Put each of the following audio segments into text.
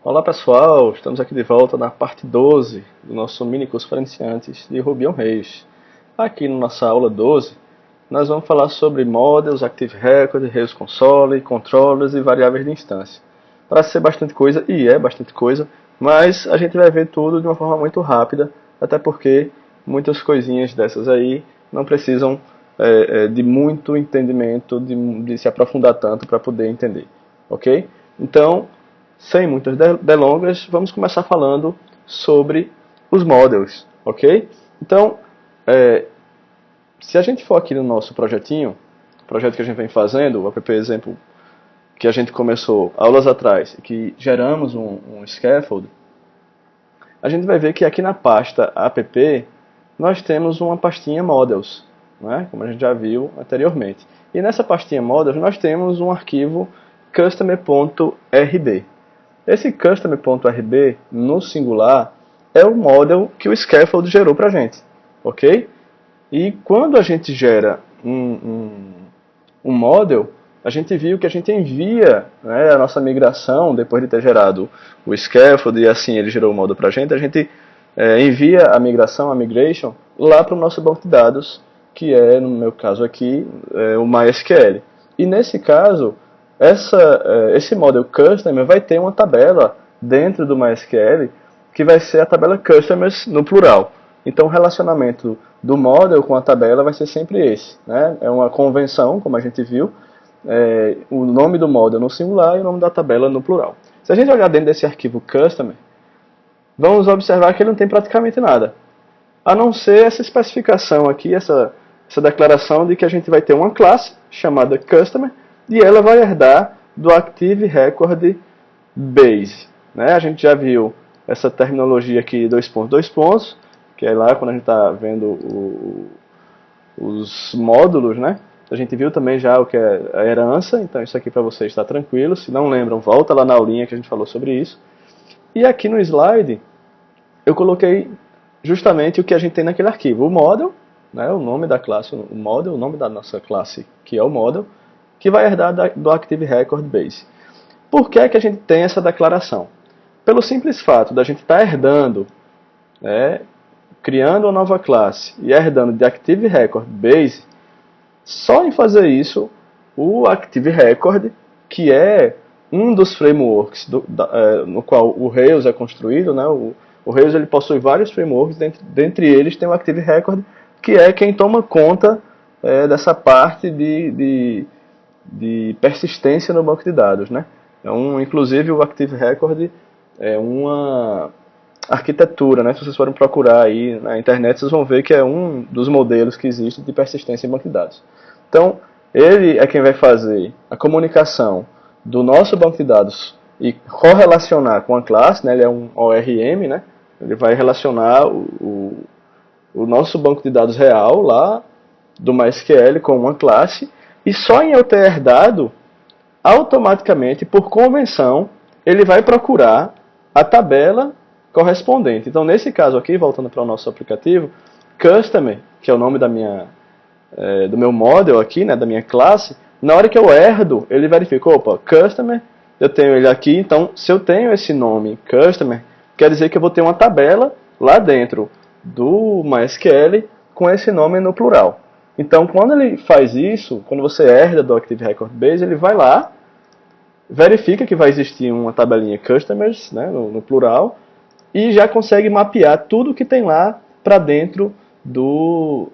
Olá pessoal, estamos aqui de volta na parte 12 do nosso mini curso para iniciantes de Ruby on Rails. Aqui na nossa aula 12, nós vamos falar sobre models, Active Record, Rails Console, controllers e variáveis de instância. Parece ser bastante coisa, e é bastante coisa, mas a gente vai ver tudo de uma forma muito rápida, até porque muitas coisinhas dessas aí não precisam de muito entendimento, de se aprofundar tanto para poder entender, ok? Então, sem muitas delongas, vamos começar falando sobre os models, ok? Então, se a gente for aqui no nosso projetinho, o projeto que a gente vem fazendo, o app exemplo que a gente começou aulas atrás, que geramos um scaffold, a gente vai ver que aqui na pasta app nós temos uma pastinha models, né? Como a gente já viu anteriormente. E nessa pastinha models nós temos um arquivo customer.rb. Esse customer.rb, no singular, é o model que o scaffold gerou para a gente, ok? E quando a gente gera um model, a gente viu que a gente envia, né, a nossa migração, depois de ter gerado o scaffold e assim ele gerou o model para a gente envia a migração, a migration, lá para o nosso banco de dados, que é, no meu caso aqui, o MySQL. E nesse caso, esse model customer vai ter uma tabela dentro do MySQL que vai ser a tabela customers no plural. Então o relacionamento do model com a tabela vai ser sempre esse, né? É uma convenção, como a gente viu, o nome do model no singular e o nome da tabela no plural. Se a gente olhar dentro desse arquivo customer, vamos observar que ele não tem praticamente nada, a não ser essa especificação aqui, essa declaração de que a gente vai ter uma classe chamada customer e ela vai herdar do Active Record Base. Né? A gente já viu essa terminologia aqui, dois pontos, que é lá quando a gente está vendo os módulos, né? A gente viu também já o que é a herança, então isso aqui para vocês está tranquilo. Se não lembram, volta lá na aulinha que a gente falou sobre isso. E aqui no slide, eu coloquei justamente o que a gente tem naquele arquivo. O model, né, o nome da classe, o model, o nome da nossa classe, que é o model, que vai herdar do Active Record Base. Por que é que a gente tem essa declaração? Pelo simples fato da gente estar herdando, criando uma nova classe e herdando de Active Record Base, só em fazer isso, o Active Record, que é um dos frameworks no qual o Rails é construído, né? O Rails ele possui vários frameworks, dentre eles tem o Active Record, que é quem toma conta dessa parte de persistência no banco de dados, né? Inclusive o Active Record é uma arquitetura, né? Se vocês forem procurar aí na internet, vocês vão ver que é um dos modelos que existe de persistência em banco de dados. Então, ele é quem vai fazer a comunicação do nosso banco de dados e correlacionar com a classe, né? Ele é um ORM, né? Ele vai relacionar o nosso banco de dados real lá do MySQL com uma classe, e só em eu ter herdado, automaticamente, por convenção, ele vai procurar a tabela correspondente. Então, nesse caso aqui, voltando para o nosso aplicativo, Customer, que é o nome do meu model aqui, né, da minha classe, na hora que eu herdo, ele verifica, opa, Customer, eu tenho ele aqui, então se eu tenho esse nome, Customer, quer dizer que eu vou ter uma tabela lá dentro do MySQL com esse nome no plural. Então, quando ele faz isso, quando você herda do Active Record Base, ele vai lá, verifica que vai existir uma tabelinha Customers, né, no plural, e já consegue mapear tudo que tem lá para dentro do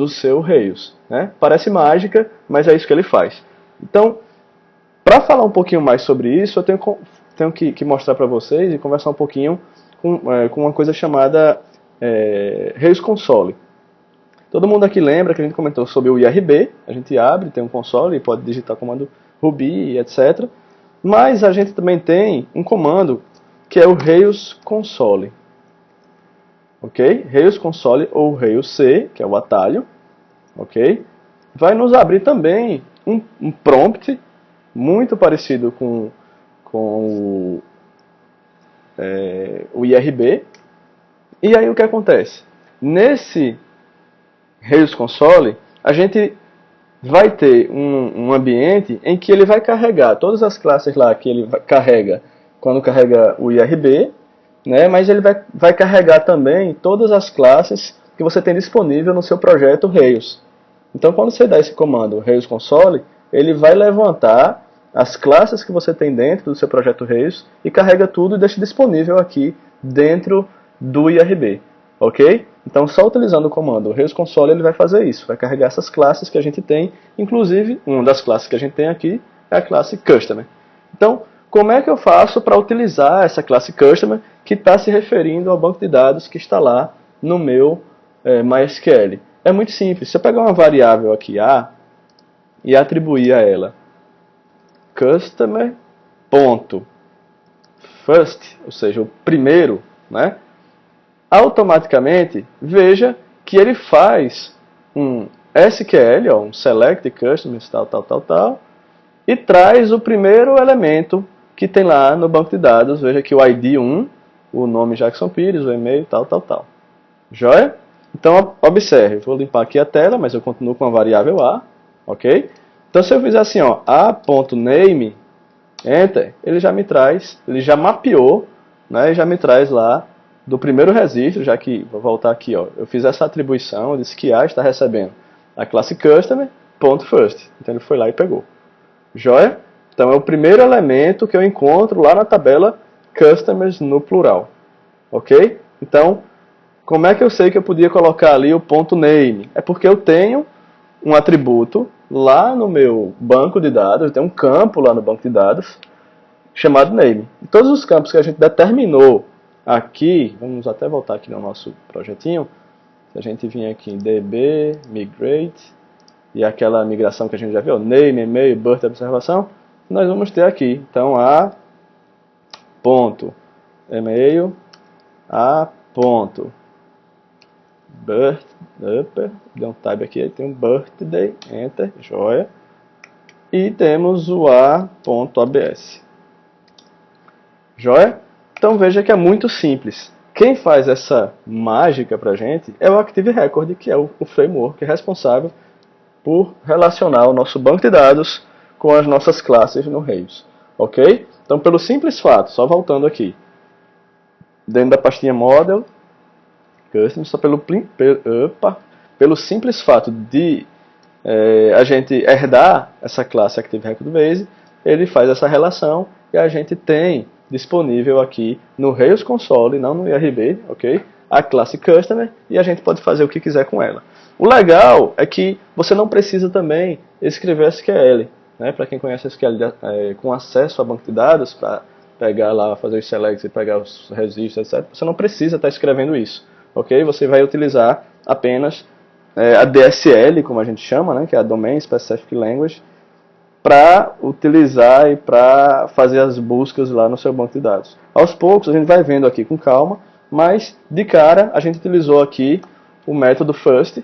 seu Rails. Né? Parece mágica, mas é isso que ele faz. Então, para falar um pouquinho mais sobre isso, eu tenho que mostrar para vocês e conversar um pouquinho com uma coisa chamada Rails Console. Todo mundo aqui lembra que a gente comentou sobre o IRB, a gente abre, tem um console e pode digitar o comando Ruby, etc. Mas a gente também tem um comando que é o Rails Console. Ok? Rails Console ou Rails C, que é o atalho, ok? Vai nos abrir também um prompt muito parecido com o IRB. E aí o que acontece? Nesse Rails Console, a gente vai ter um ambiente em que ele vai carregar todas as classes lá que ele carrega quando carrega o IRB, né? Mas ele vai carregar também todas as classes que você tem disponível no seu projeto Rails. Então, quando você dá esse comando Rails Console, ele vai levantar as classes que você tem dentro do seu projeto Rails e carrega tudo e deixa disponível aqui dentro do IRB. Ok? Então, só utilizando o comando Rails Console, ele vai fazer isso. Vai carregar essas classes que a gente tem. Inclusive, uma das classes que a gente tem aqui é a classe Customer. Então, como é que eu faço para utilizar essa classe Customer que está se referindo ao banco de dados que está lá no meu MySQL? É muito simples. Se eu pegar uma variável aqui, A, e atribuir a ela customer.first, ou seja, o primeiro, né? Automaticamente, veja que ele faz um SQL, um select customers, tal, e traz o primeiro elemento que tem lá no banco de dados. Veja aqui o ID 1, o nome Jackson Pires, o e-mail, tal. Joia? Então, observe, vou limpar aqui a tela, mas eu continuo com a variável A, ok? Então, se eu fizer assim, ó, a.name, enter, ele já me traz, ele já mapeou, né, e já me traz lá do primeiro registro, já que, vou voltar aqui, ó, eu fiz essa atribuição, eu disse que A está recebendo a classe customer.first. Então, ele foi lá e pegou. Joia? Então, é o primeiro elemento que eu encontro lá na tabela customers no plural. Ok? Então, como é que eu sei que eu podia colocar ali o .name? É porque eu tenho um atributo lá no meu banco de dados, tem um campo lá no banco de dados chamado name. E todos os campos que a gente determinou aqui, vamos até voltar aqui no nosso projetinho, se a gente vir aqui em db, migrate, e aquela migração que a gente já viu, name, e-mail, birth, observação, nós vamos ter aqui, então, a ponto e-mail, a ponto birth, deu um tab aqui, tem um birthday, enter, joia, e temos o a.abs. Joia? Então veja que é muito simples. Quem faz essa mágica pra gente é o Active Record, que é o framework responsável por relacionar o nosso banco de dados com as nossas classes no Rails. Ok? Então, pelo simples fato, só voltando aqui, dentro da pastinha Model, Custom, só pelo simples fato de a gente herdar essa classe Active Record Base, ele faz essa relação e a gente tem disponível aqui no Rails Console, não no IRB, ok? A classe Customer, e a gente pode fazer o que quiser com ela. O legal é que você não precisa também escrever SQL, né? Para quem conhece SQL com acesso a banco de dados, para pegar lá, fazer os selects e pegar os registros, etc. Você não precisa estar escrevendo isso, ok? Você vai utilizar apenas a DSL, como a gente chama, né? Que é a Domain Specific Language, para utilizar e para fazer as buscas lá no seu banco de dados. Aos poucos a gente vai vendo aqui com calma, mas de cara a gente utilizou aqui o método first,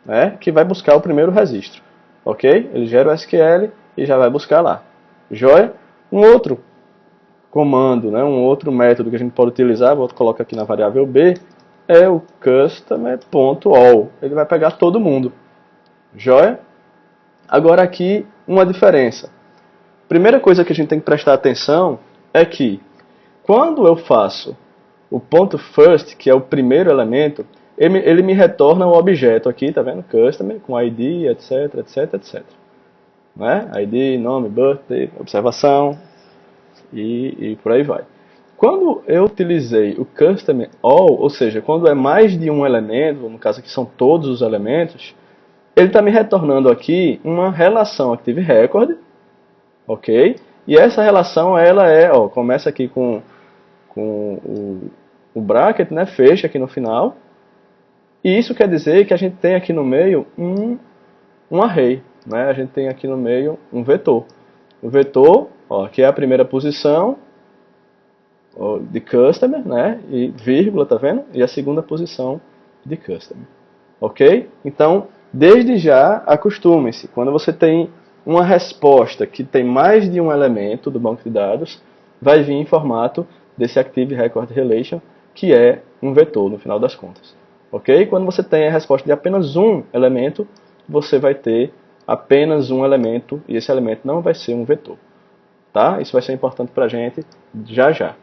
né, que vai buscar o primeiro registro. Ok? Ele gera o SQL e já vai buscar lá. Joia? Um outro comando, né, um outro método que a gente pode utilizar, vou colocar aqui na variável B, é o customer.all. Ele vai pegar todo mundo. Joia? Agora aqui uma diferença. Primeira coisa que a gente tem que prestar atenção é que quando eu faço o ponto first, que é o primeiro elemento, ele me retorna o objeto aqui, tá vendo? Customer, com ID, etc. Né? ID, nome, birthday, observação e por aí vai. Quando eu utilizei o customer all, ou seja, quando é mais de um elemento, no caso aqui são todos os elementos, ele está me retornando aqui uma relação Active Record, ok? E essa relação, ela começa aqui com o bracket, né? Fecha aqui no final. E isso quer dizer que a gente tem aqui no meio um array, né? A gente tem aqui no meio um vetor. O vetor, que é a primeira posição de customer, né? E vírgula, tá vendo? E a segunda posição de customer. Ok? Então, desde já, acostume-se. Quando você tem uma resposta que tem mais de um elemento do banco de dados, vai vir em formato desse Active Record Relation, que é um vetor, no final das contas. Ok? Quando você tem a resposta de apenas um elemento, você vai ter apenas um elemento, e esse elemento não vai ser um vetor. tá? Isso vai ser importante para a gente já já.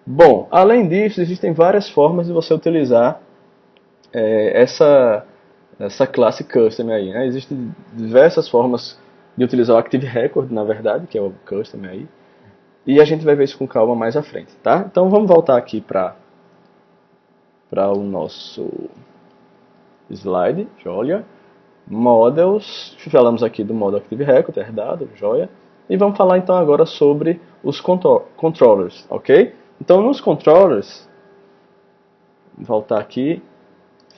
Bom, além disso, existem várias formas de você utilizar essa classe custom aí, né? Existem diversas formas de utilizar o Active Record, na verdade, que é o custom aí. E a gente vai ver isso com calma mais à frente, tá? Então vamos voltar aqui para o nosso slide, joia. Models, falamos aqui do Model Active Record, herdado, joia. E vamos falar então agora sobre os controllers, ok? Então nos controllers, vou voltar aqui,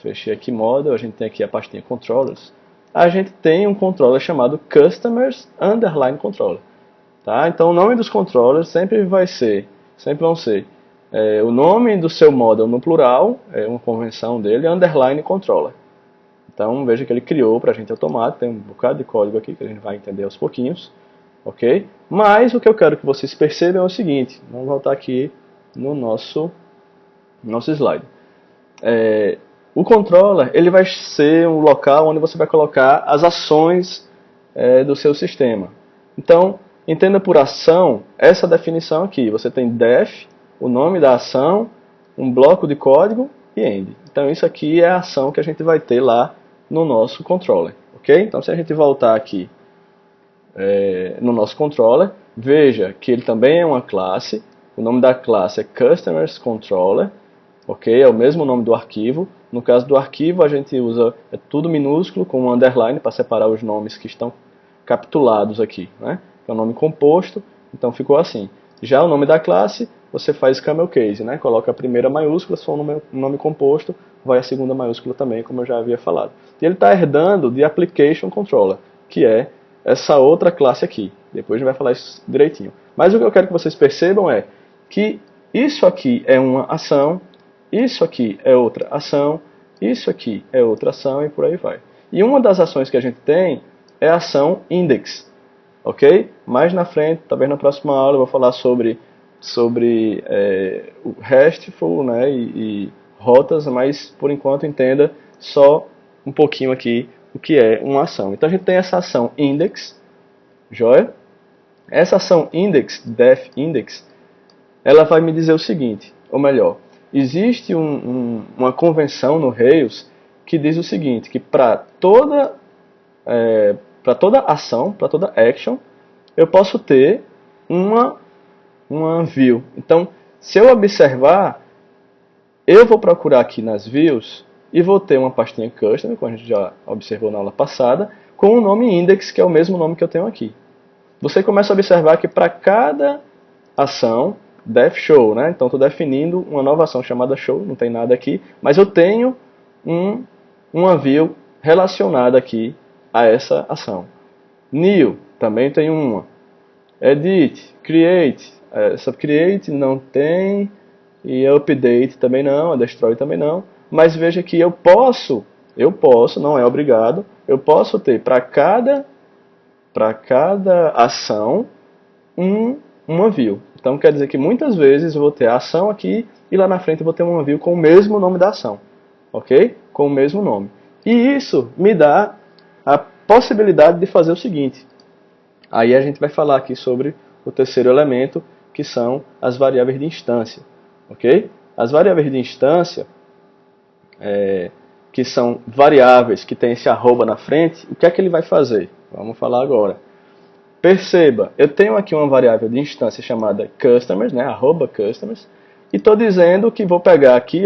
fechei aqui Model, a gente tem aqui a pastinha Controllers. A gente tem um controller chamado Customers Underline Controller. Tá? Então o nome dos controllers sempre vão ser o nome do seu model no plural, é uma convenção dele, underline controller. Então veja que ele criou para a gente automático, tem um bocado de código aqui que a gente vai entender aos pouquinhos. Ok? Mas o que eu quero que vocês percebam é o seguinte, vamos voltar aqui no nosso slide. O controller ele vai ser um local onde você vai colocar as ações do seu sistema. Então, entenda por ação essa definição aqui. Você tem def, o nome da ação, um bloco de código e end. Então isso aqui é a ação que a gente vai ter lá no nosso controller. Ok? Então se a gente voltar aqui no nosso controller, veja que ele também é uma classe. O nome da classe é Customers Controller. Ok? É o mesmo nome do arquivo. No caso do arquivo a gente usa tudo minúsculo com um underline para separar os nomes que estão capitulados aqui, né? É um nome composto, então ficou assim. Já o nome da classe, você faz camel case, né? Coloca a primeira maiúscula, se for um nome composto, vai a segunda maiúscula também, como eu já havia falado. E ele está herdando de Application Controller, que é essa outra classe aqui. Depois a gente vai falar isso direitinho. Mas o que eu quero que vocês percebam é que isso aqui é uma ação, isso aqui é outra ação, isso aqui é outra ação e por aí vai. E uma das ações que a gente tem é a ação index. Ok? Mais na frente, talvez na próxima aula, eu vou falar sobre o RESTful, né, e rotas, mas por enquanto entenda só um pouquinho aqui o que é uma ação. Então a gente tem essa ação index, joia? Essa ação index, def index, ela vai me dizer o seguinte, ou melhor, existe uma convenção no Rails que diz o seguinte, que para toda ação, para toda action, eu posso ter uma view. Então, se eu observar, eu vou procurar aqui nas views e vou ter uma pastinha custom, como a gente já observou na aula passada, com o nome index, que é o mesmo nome que eu tenho aqui. Você começa a observar que para cada ação, def show, né? Então estou definindo uma nova ação chamada show, não tem nada aqui, mas eu tenho uma view relacionada aqui a essa ação. New, também tem uma. Edit, create, subcreate não tem, e update também não, a destroy também não. Mas veja que eu posso, não é obrigado, eu posso ter para cada ação uma view. Então quer dizer que muitas vezes eu vou ter a ação aqui e lá na frente eu vou ter uma view com o mesmo nome da ação. Ok? Com o mesmo nome. E isso me dá a possibilidade de fazer o seguinte. Aí a gente vai falar aqui sobre o terceiro elemento, que são as variáveis de instância. Ok? As variáveis de instância, que são variáveis que tem esse arroba na frente, o que é que ele vai fazer? Vamos falar agora. Perceba, eu tenho aqui uma variável de instância chamada customers, né, arroba customers, e estou dizendo que vou pegar aqui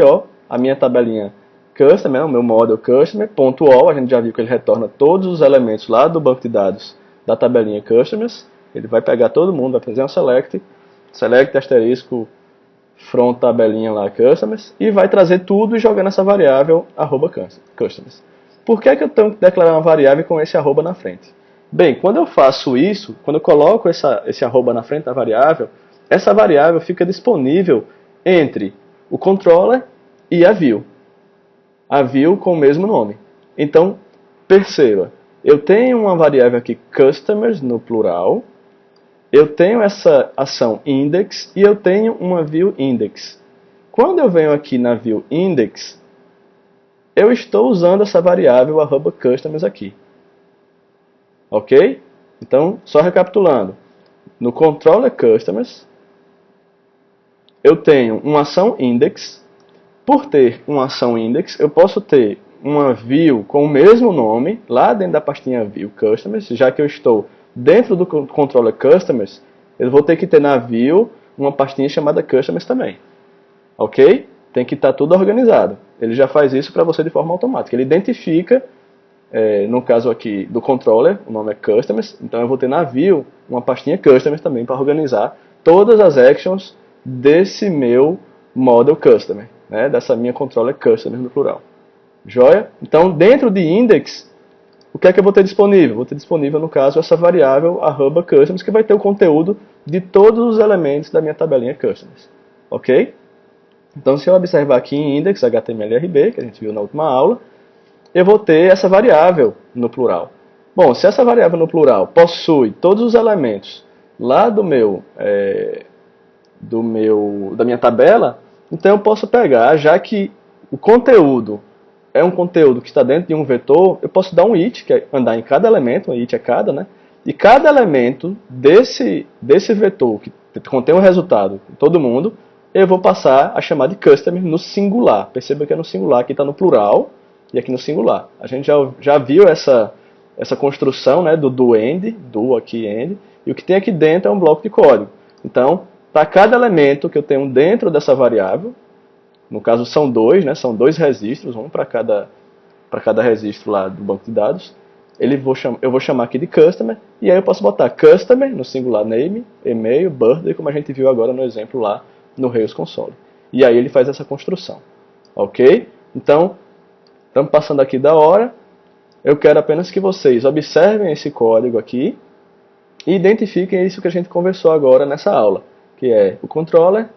a minha tabelinha customer, o meu model customer, .all, a gente já viu que ele retorna todos os elementos lá do banco de dados da tabelinha customers, ele vai pegar todo mundo, vai fazer um select asterisco, front tabelinha lá customers, e vai trazer tudo e jogar nessa variável arroba customers. Por que eu tenho que declarar uma variável com esse arroba na frente? Bem, quando eu faço isso, quando eu coloco esse arroba na frente da variável, essa variável fica disponível entre o controller e a view. A view com o mesmo nome. Então, perceba, eu tenho uma variável aqui, customers, no plural, eu tenho essa ação index e eu tenho uma view index. Quando eu venho aqui na view index, eu estou usando essa variável arroba customers aqui. Ok? Então, só recapitulando. no controller customers, eu tenho uma ação index. Por ter uma ação index, eu posso ter uma view com o mesmo nome, lá dentro da pastinha view customers, já que eu estou dentro do controller customers, eu vou ter que ter na view uma pastinha chamada customers também. Ok? Tem que estar tudo organizado. Ele já faz isso para você de forma automática. Ele identifica, no caso aqui do controller, o nome é customers, então eu vou ter na view uma pastinha customers também para organizar todas as actions desse meu model customer, né, dessa minha controller customer no plural. Joia? Então, dentro de index, o que é que eu vou ter disponível? Vou ter disponível, no caso, essa variável @customers, que vai ter o conteúdo de todos os elementos da minha tabelinha customers. Ok? Então, se eu observar aqui em index HTML/RB, que a gente viu na última aula, eu vou ter essa variável no plural. Bom, se essa variável no plural possui todos os elementos lá da minha tabela, então eu posso pegar, já que o conteúdo é um conteúdo que está dentro de um vetor, eu posso dar um it, que é andar em cada elemento, um it é cada, né? E cada elemento desse vetor, que contém um resultado, todo mundo, eu vou passar a chamar de customer no singular. Perceba que é no singular, aqui está no plural e aqui no singular. A gente já viu essa construção, né, do end, do aqui end, e o que tem aqui dentro é um bloco de código. Então, para cada elemento que eu tenho dentro dessa variável, no caso são dois, né, são dois registros, um para cada registro lá do banco de dados, eu vou chamar aqui de customer, e aí eu posso botar customer no singular name, e-mail, birthday, como a gente viu agora no exemplo lá no Rails Console. E aí ele faz essa construção. Ok? Então, estamos passando aqui da hora. Eu quero apenas que vocês observem esse código aqui e identifiquem isso que a gente conversou agora nessa aula, que é o controller,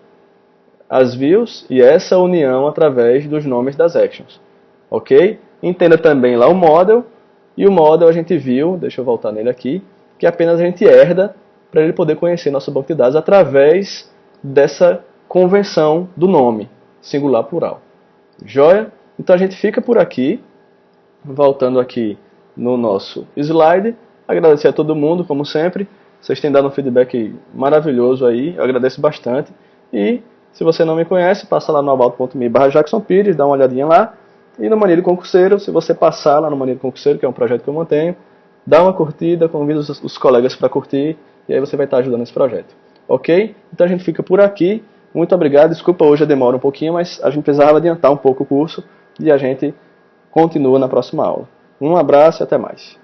as views e essa união através dos nomes das actions. Ok? Entenda também lá o model, e o model a gente viu, deixa eu voltar nele aqui, que apenas a gente herda para ele poder conhecer nosso banco de dados através dessa convenção do nome, singular plural. Joia? Então a gente fica por aqui, voltando aqui no nosso slide. Agradecer a todo mundo, como sempre. Vocês têm dado um feedback maravilhoso aí, eu agradeço bastante. E se você não me conhece, passa lá no about.me/JacksonPires, dá uma olhadinha lá. E no Mania de Concurseiro, se você passar lá no Mania de Concurseiro, que é um projeto que eu mantenho, dá uma curtida, convida os colegas para curtir, e aí você vai estar ajudando esse projeto. Ok? Então a gente fica por aqui. Muito obrigado. Desculpa hoje a demora um pouquinho, mas a gente precisava adiantar um pouco o curso e a gente continua na próxima aula. Um abraço e até mais.